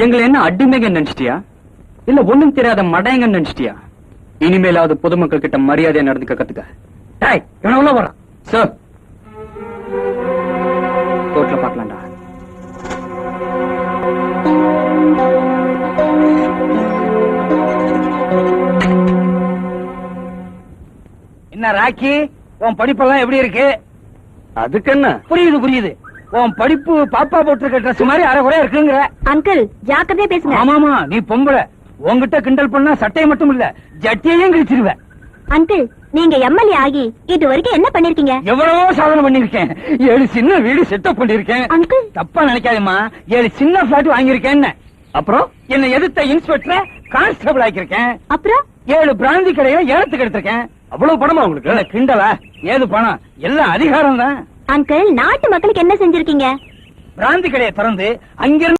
எங்களை என்ன அடிமைங்க நினைச்சிட்டியா இல்ல ஒண்ணும் தெரியாத மடையங்க நினைச்சிட்டியா? இனிமேலாவது பொதுமக்கள் கிட்ட மரியாதையா நடந்துக்க கத்துக்க. டேய், இவன உள்ள போறான். சார், கோர்ட்ல பாக்கலாம்டா. என்ன ராக்கி, உன் படிப்பெல்லாம் எப்படி இருக்கு? அதுக்கு என்ன? புரியுது. உன் படிப்பு பாப்பா போட்டிருக்க ட்ரெஸ் மாதிரி அரைகுறையா இருக்குங்கிற. அங்கிள் ஜாக்கிரதையா பேசுங்க. ஆமாமா, நீ பொம்பளை. உன்கிட்ட கிண்டல் பண்ணா சட்டையை மட்டும் இல்ல ஜட்டியையும் கிழிச்சிருவேன். அங்கிள், நீங்க எம்எல்ஏ ஆகி இது வரைக்கும் என்ன பண்ணிருக்கீங்க? எவ்வளவோ சாதனை பண்ணிருக்கேன். 7 சின்ன வீடு செட்டப் பண்ணிருக்கேன். அங்கிள், தப்பா நினைக்காதேமா, 7 சின்ன பிளாட் வாங்கியிருக்கேன். அப்புறம் என்ன எதிர்த்த இன்ஸ்பெக்டர் கான்ஸ்டபிள் ஆக்கியிருக்கேன். அப்புறம் 7 பிராந்தி கடையில ஏலத்துக்கு எடுத்திருக்கேன். அவ்வளவு பணமா உங்களுக்கு? கிண்டலா? ஏது பணம், எல்லாம் அதிகாரம் தான். அங்கிள், நாட்டு மக்களுக்கு என்ன செஞ்சிருக்கீங்க? பிராந்தி கடையை திறந்து அங்கிருந்து